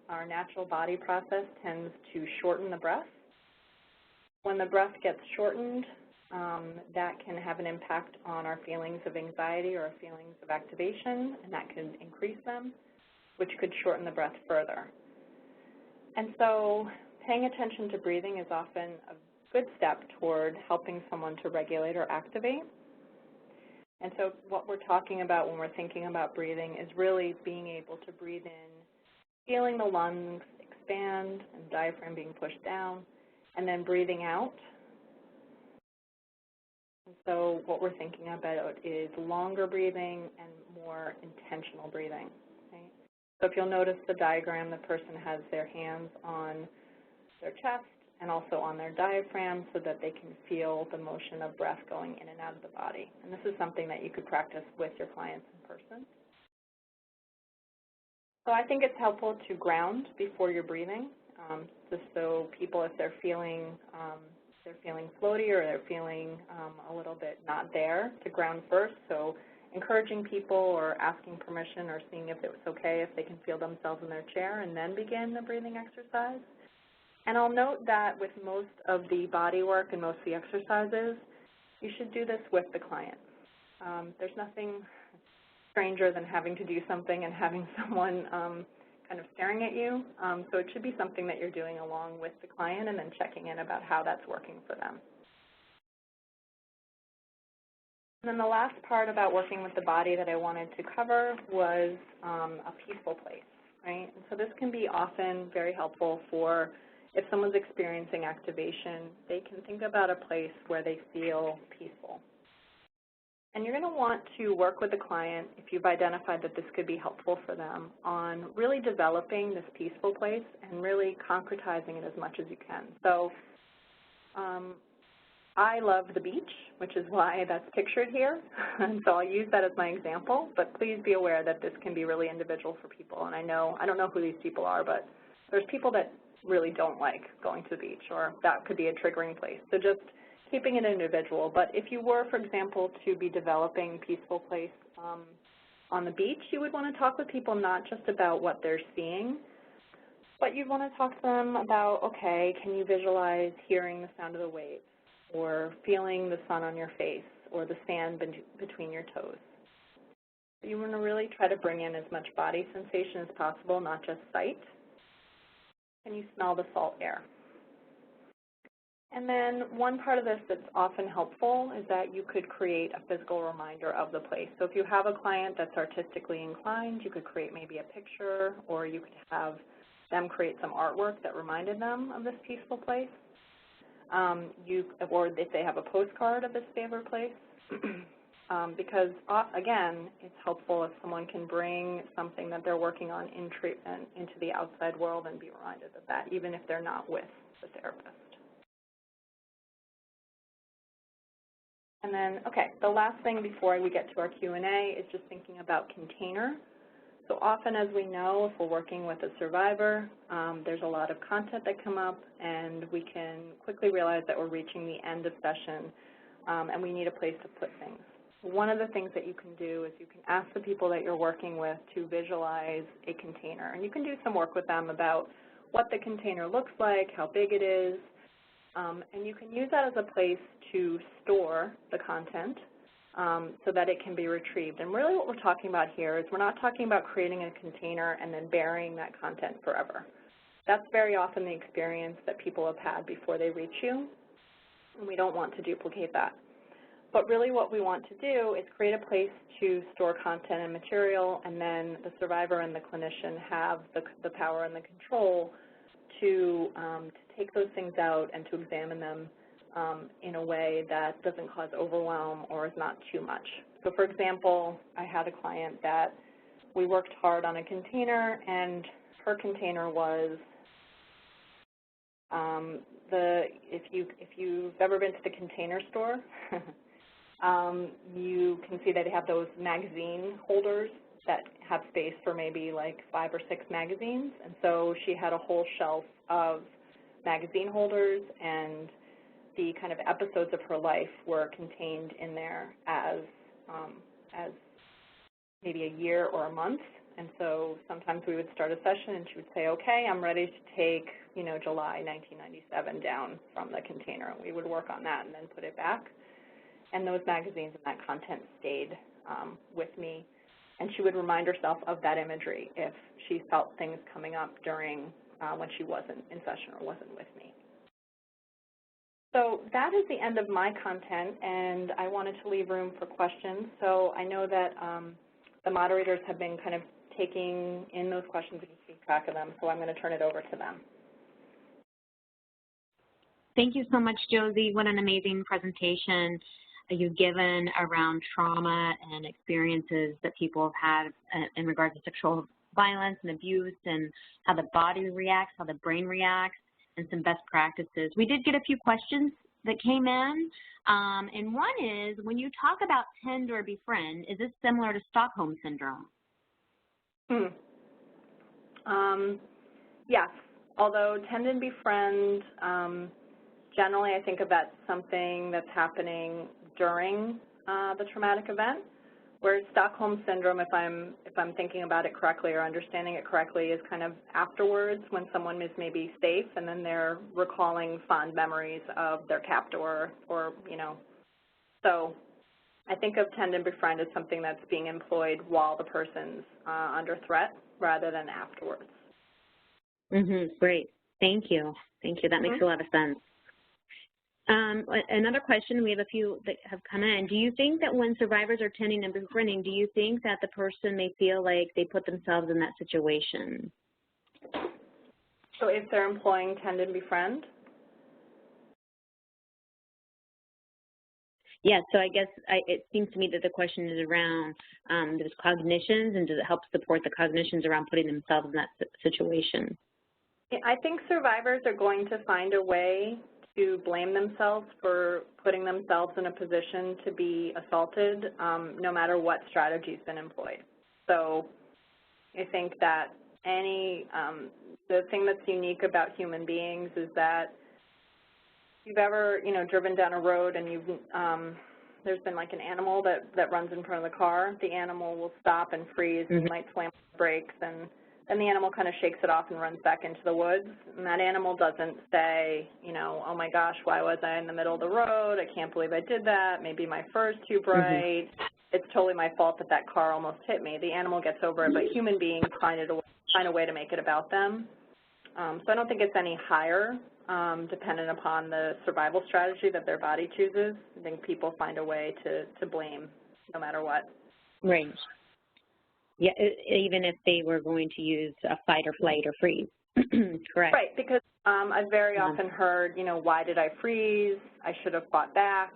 our natural body process tends to shorten the breath. When the breath gets shortened, that can have an impact on our feelings of anxiety or our feelings of activation, and that can increase them, which could shorten the breath further. And so paying attention to breathing is often a good step toward helping someone to regulate or activate. And so what we're talking about when we're thinking about breathing is really being able to breathe in, feeling the lungs expand and the diaphragm being pushed down, and then breathing out. And so what we're thinking about is longer breathing and more intentional breathing. Right? So if you'll notice the diagram, the person has their hands on their chest and also on their diaphragm so that they can feel the motion of breath going in and out of the body. And this is something that you could practice with your clients in person. So I think it's helpful to ground before you're breathing, just so people, if they're feeling floaty or they're feeling a little bit not there, to ground first. So encouraging people or asking permission or seeing if it's okay if they can feel themselves in their chair and then begin the breathing exercise. And I'll note that with most of the body work and most of the exercises, you should do this with the client. There's nothing stranger than having to do something and having someone kind of staring at you. So it should be something that you're doing along with the client and then checking in about how that's working for them. And then the last part about working with the body that I wanted to cover was a peaceful place, right? And so this can be often very helpful for if someone's experiencing activation, they can think about a place where they feel peaceful. And you're going to want to work with the client, if you've identified that this could be helpful for them, on really developing this peaceful place and really concretizing it as much as you can. So I love the beach, which is why that's pictured here. And so I'll use that as my example, but please be aware that this can be really individual for people. And I don't know who these people are, but there's people that really don't like going to the beach, or that could be a triggering place. So just keeping it individual. But if you were, for example, to be developing peaceful place on the beach, you would want to talk with people not just about what they're seeing, but you'd want to talk to them about, okay, can you visualize hearing the sound of the waves, or feeling the sun on your face, or the sand between your toes. You want to really try to bring in as much body sensation as possible, not just sight. Can you smell the salt air? And then one part of this that's often helpful is that you could create a physical reminder of the place. So if you have a client that's artistically inclined, you could create maybe a picture, or you could have them create some artwork that reminded them of this peaceful place. Or if they have a postcard of this favorite place. Because, again, it's helpful if someone can bring something that they're working on in treatment into the outside world and be reminded of that, even if they're not with the therapist. And then, okay, the last thing before we get to our Q&A is just thinking about container. So often, as we know, if we're working with a survivor, there's a lot of content that come up, and we can quickly realize that we're reaching the end of session, and we need a place to put things. One of the things that you can do is you can ask the people that you're working with to visualize a container. And you can do some work with them about what the container looks like, how big it is, and you can use that as a place to store the content. so that it can be retrieved. And really what we're talking about here is we're not talking about creating a container and then burying that content forever. That's very often the experience that people have had before they reach you, and we don't want to duplicate that. But really what we want to do is create a place to store content and material, and then the survivor and the clinician have the power and the control to take those things out and to examine them in a way that doesn't cause overwhelm or is not too much. So for example, I had a client that we worked hard on a container, and her container was if you've ever been to the Container Store, you can see that they have those magazine holders that have space for maybe like 5 or 6 magazines. And so she had a whole shelf of magazine holders, and the kind of episodes of her life were contained in there as maybe a year or a month. And so sometimes we would start a session and she would say, okay, I'm ready to take, you know, July 1997 down from the container. And we would work on that and then put it back. And those magazines and that content stayed with me. And she would remind herself of that imagery if she felt things coming up during when she wasn't in session or wasn't with me. So that is the end of my content, and I wanted to leave room for questions. So I know that the moderators have been kind of taking in those questions and keeping track of them, so I'm going to turn it over to them. Thank you so much, Josie. What an amazing presentation you've given around trauma and experiences that people have had in regards to sexual violence and abuse, and how the body reacts, how the brain reacts, and some best practices. We did get a few questions that came in, and one is, when you talk about tend or befriend, is this similar to Stockholm Syndrome? Yes, although tend and befriend, generally I think of that something that's happening during the traumatic event, whereas Stockholm Syndrome, if I'm thinking about it correctly or understanding it correctly, is kind of afterwards when someone is maybe safe and then they're recalling fond memories of their captor or you know. So I think of tend and befriend as something that's being employed while the person's under threat rather than afterwards. Great. Thank you. Thank you. That makes a lot of sense. Another question, we have a few that have come in. Do you think that when survivors are tending and befriending, do you think that the person may feel like they put themselves in that situation? So if they're employing tend and befriend? Yeah, so I guess it seems to me that the question is around those cognitions, and does it help support the cognitions around putting themselves in that situation? Yeah, I think survivors are going to find a way to blame themselves for putting themselves in a position to be assaulted, no matter what strategy's been employed. So I think that the thing that's unique about human beings is that if you've ever, you know, driven down a road and there's been like an animal that runs in front of the car, the animal will stop and freeze, and you might slam on the brakes, and then the animal kind of shakes it off and runs back into the woods. And that animal doesn't say, you know, oh my gosh, why was I in the middle of the road? I can't believe I did that. Maybe my fur's too bright. It's totally my fault that that car almost hit me. The animal gets over it, but human beings find a way to make it about them. So I don't think it's any higher, dependent upon the survival strategy that their body chooses. I think people find a way to blame no matter what. Right. Yeah, even if they were going to use a fight or flight or freeze. Correct. Right, because I've very often heard, you know, why did I freeze? I should have fought back.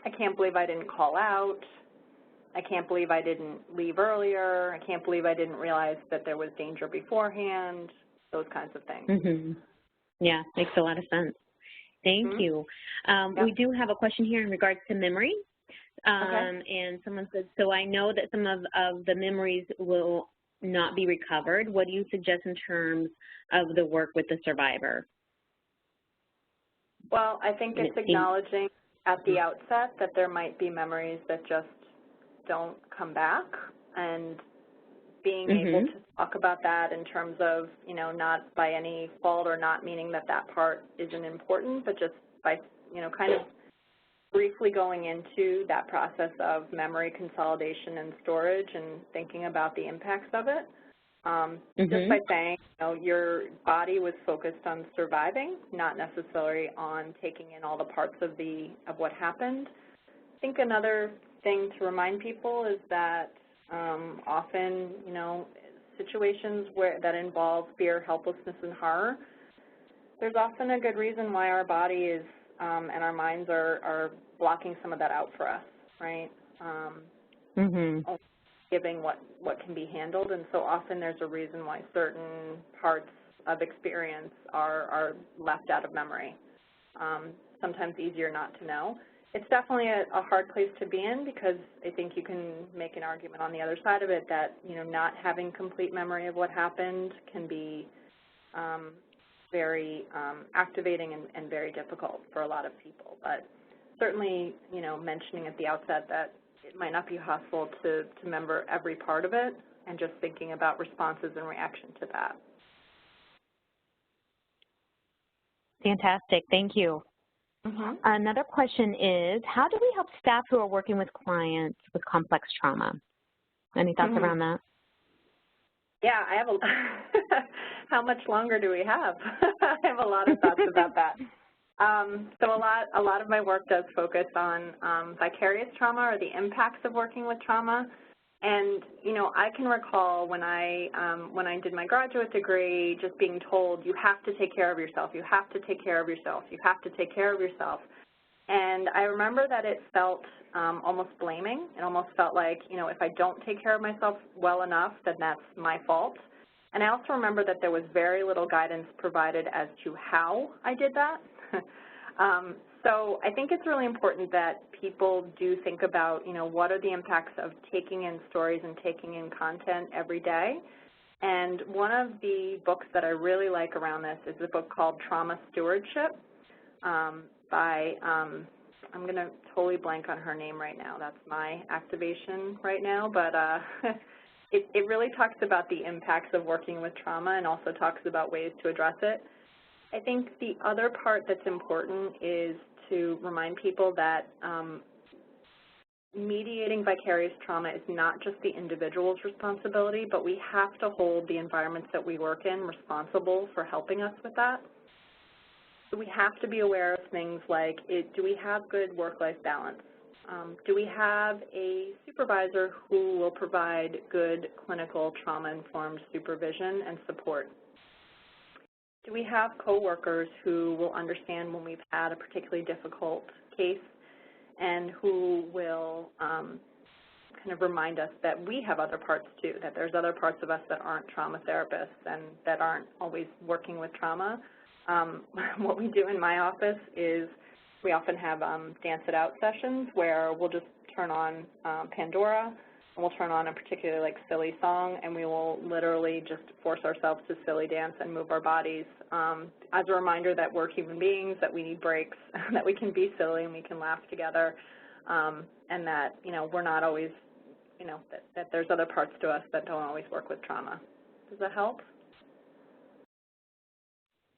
I can't believe I didn't call out. I can't believe I didn't leave earlier. I can't believe I didn't realize that there was danger beforehand, those kinds of things. Yeah, makes a lot of sense. Thank you. We do have a question here in regards to memory. And someone says, so I know that some of the memories will not be recovered. What do you suggest in terms of the work with the survivor? Well, I think it's acknowledging at the outset that there might be memories that just don't come back, and being able to talk about that in terms of, you know, not by any fault or not meaning that that part isn't important, but just by, you know, kind of briefly going into that process of memory consolidation and storage and thinking about the impacts of it. Just by saying, your body was focused on surviving, not necessarily on taking in all the parts of what happened. I think another thing to remind people is that often, situations that involve fear, helplessness, and horror, there's often a good reason why our body is and our minds are blocking some of that out for us, right? Giving what can be handled, and so often there's a reason why certain parts of experience are left out of memory. Sometimes easier not to know. It's definitely a hard place to be in, because I think you can make an argument on the other side of it that, not having complete memory of what happened can be very activating and very difficult for a lot of people. But certainly, mentioning at the outset that it might not be possible to remember every part of it, and just thinking about responses and reaction to that. Fantastic. Thank you. Another question is, how do we help staff who are working with clients with complex trauma? Any thoughts around that? Yeah, I have how much longer do we have? I have a lot of thoughts about that. So a lot of my work does focus on vicarious trauma, or the impacts of working with trauma. And I can recall when I did my graduate degree, just being told, you have to take care of yourself, you have to take care of yourself, you have to take care of yourself. And I remember that it felt almost blaming. It almost felt like, if I don't take care of myself well enough, then that's my fault. And I also remember that there was very little guidance provided as to how I did that. So I think it's really important that people do think about, what are the impacts of taking in stories and taking in content every day. And one of the books that I really like around this is a book called Trauma Stewardship by, I'm going to totally blank on her name right now. That's my activation right now. But it really talks about the impacts of working with trauma, and also talks about ways to address it. I think the other part that's important is to remind people that mediating vicarious trauma is not just the individual's responsibility, but we have to hold the environments that we work in responsible for helping us with that. So we have to be aware of things like, do we have good work-life balance? Do we have a supervisor who will provide good clinical trauma-informed supervision and support? Do we have coworkers who will understand when we've had a particularly difficult case, and who will kind of remind us that we have other parts too, that there's other parts of us that aren't trauma therapists and that aren't always working with trauma? What we do in my office is we often have dance it out sessions where we'll just turn on Pandora, and we'll turn on a particularly silly song, and we will literally just force ourselves to silly dance and move our bodies as a reminder that we're human beings, that we need breaks, that we can be silly and we can laugh together, and that, we're not always, that there's other parts to us that don't always work with trauma. Does that help?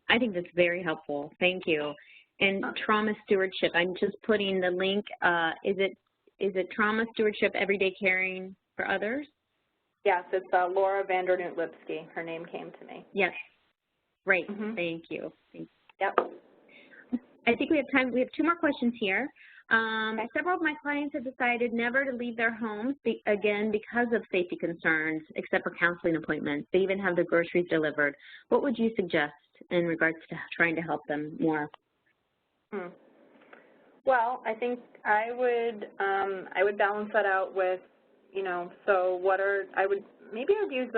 I think that's very helpful. Thank you. And trauma stewardship, I'm just putting the link. Is it Trauma Stewardship, Everyday Caring for Others? Yes, it's Laura Vandernoot-Lipsky. Her name came to me. Yes. Great. Thank you. Yep. I think we have time. We have 2 more questions here. Several of my clients have decided never to leave their homes, again, because of safety concerns, except for counseling appointments. They even have their groceries delivered. What would you suggest in regards to trying to help them more? Well, I think I would balance that out with, so maybe I'd use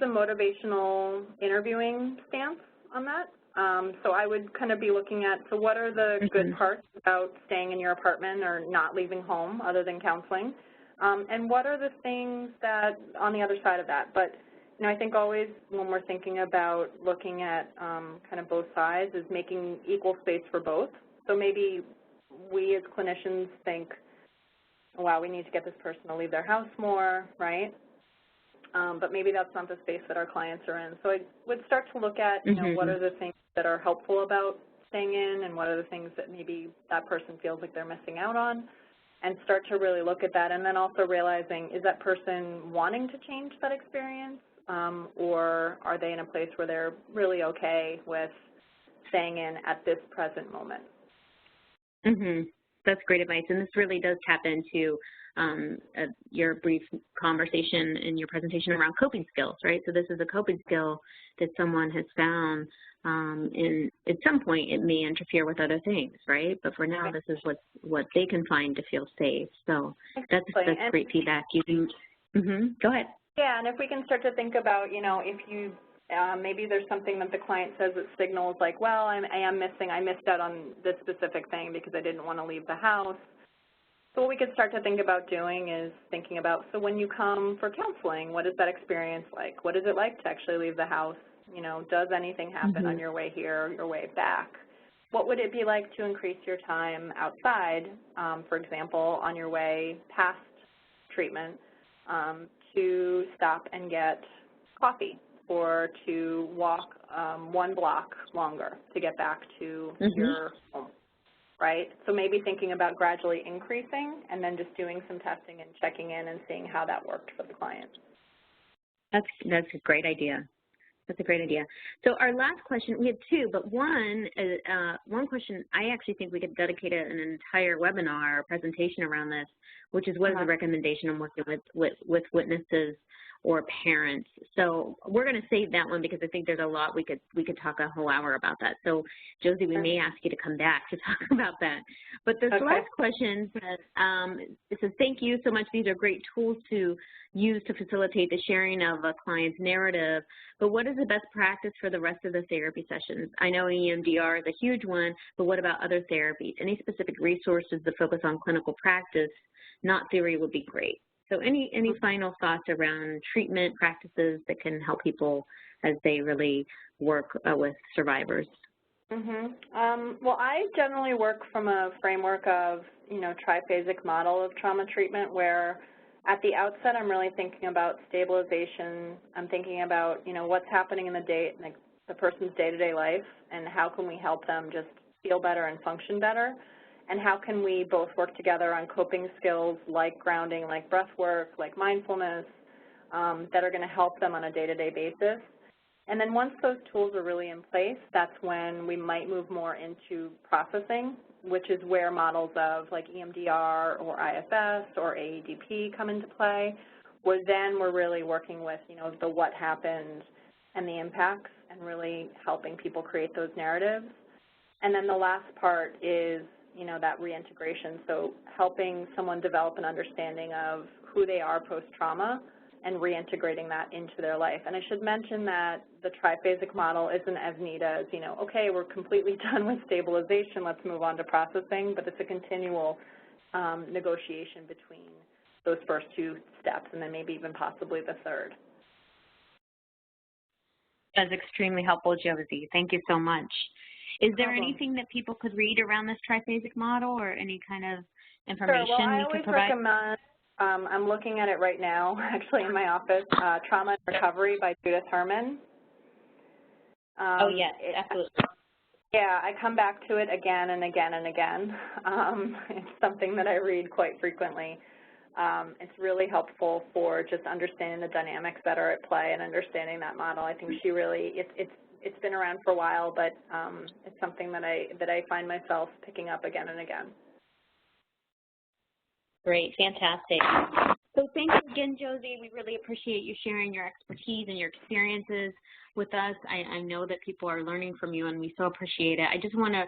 a motivational interviewing stance on that. So I would kind of be looking at, so what are the good parts about staying in your apartment or not leaving home other than counseling? And what are the things that on the other side of that? But I think always when we're thinking about looking at kind of both sides is making equal space for both. So maybe we as clinicians think, wow, we need to get this person to leave their house more, right? But maybe that's not the space that our clients are in. So I would start to look at, what are the things that are helpful about staying in and what are the things that maybe that person feels like they're missing out on, and start to really look at that. And then also realizing, is that person wanting to change that experience, or are they in a place where they're really okay with staying in at this present moment? That's great advice, and this really does tap into your brief conversation in your presentation around coping skills, right? So this is a coping skill that someone has found, and at some point it may interfere with other things, right? But for now, this is what they can find to feel safe. So that's great feedback. You can, go ahead. Yeah, and if we can start to think about, you know, if you maybe there's something that the client says that signals like, well, I missed out on this specific thing because I didn't want to leave the house. So what we could start to think about doing is thinking about, so when you come for counseling, what is that experience like? What is it like to actually leave the house? You know, does anything happen on your way here or your way back? What would it be like to increase your time outside, for example, on your way past treatment, to stop and get coffee, or to walk 1 block longer to get back to your home, right? So maybe thinking about gradually increasing and then just doing some testing and checking in and seeing how that worked for the client. That's a great idea. That's a great idea. So our last question, we had 2, but one question, I actually think we could dedicate an entire webinar or presentation around this, which is what is the recommendation on working with witnesses or parents. So we're going to save that one because I think there's a lot we could talk a whole hour about that. So Josie, we may ask you to come back to talk about that. But this last question says, it says, thank you so much. These are great tools to use to facilitate the sharing of a client's narrative. But what is the best practice for the rest of the therapy sessions? I know EMDR is a huge one, but what about other therapies? Any specific resources that focus on clinical practice, not theory, would be great. So any final thoughts around treatment practices that can help people as they really work with survivors? Well, I generally work from a framework of, you know, triphasic model of trauma treatment, where at the outset I'm really thinking about stabilization. I'm thinking about, you know, what's happening in the person's day-to-day life, and how can we help them just feel better and function better. And how can we both work together on coping skills like grounding, like breath work, like mindfulness, that are going to help them on a day-to-day basis. And then once those tools are really in place, that's when we might move more into processing, which is where models of like EMDR or IFS or AEDP come into play, where then we're really working with, you know, the what happened and the impacts, and really helping people create those narratives. And then the last part is, you know, that reintegration, so helping someone develop an understanding of who they are post-trauma and reintegrating that into their life. And I should mention that the triphasic model isn't as neat as, you know, okay, we're completely done with stabilization, let's move on to processing, but it's a continual negotiation between those first 2 steps, and then maybe even possibly the third. That's extremely helpful, Josie. Thank you so much. Is there anything that people could read around this triphasic model, or any kind of information we could provide? Recommend, I'm looking at it right now, actually in my office, Trauma and Recovery by Judith Herman. Oh, yes, absolutely. Yeah, I come back to it again and again and again. It's something that I read quite frequently. It's really helpful for just understanding the dynamics that are at play and understanding that model. I think she really, it's been around for a while, but it's something that I find myself picking up again and again. Great, fantastic. So thank you again, Josie. We really appreciate you sharing your expertise and your experiences with us. I know that people are learning from you, and we so appreciate it. I just want to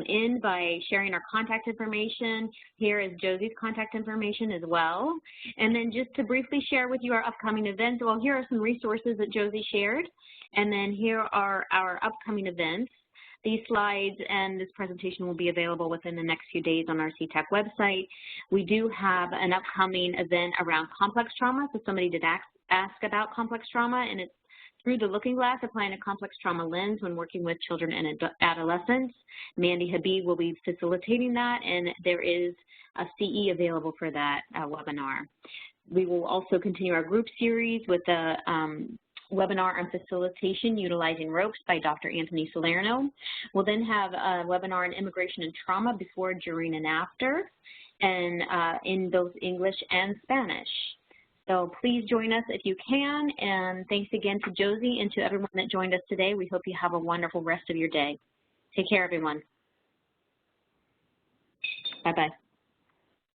end by sharing our contact information. Here is Josie's contact information as well. And then just to briefly share with you our upcoming events. Well, here are some resources that Josie shared. And then here are our upcoming events. These slides and this presentation will be available within the next few days on our CTAC website. We do have an upcoming event around complex trauma. So somebody did ask about complex trauma, and it's through the Looking Glass, applying a complex trauma lens when working with children and adolescents. Mandy Habib will be facilitating that, and there is a CE available for that webinar. We will also continue our group series with the webinar on facilitation utilizing ropes by Dr. Anthony Salerno. We'll then have a webinar on immigration and trauma before, during, and after, and in both English and Spanish. So please join us if you can, and thanks again to Josie and to everyone that joined us today. We hope you have a wonderful rest of your day. Take care, everyone. Bye-bye.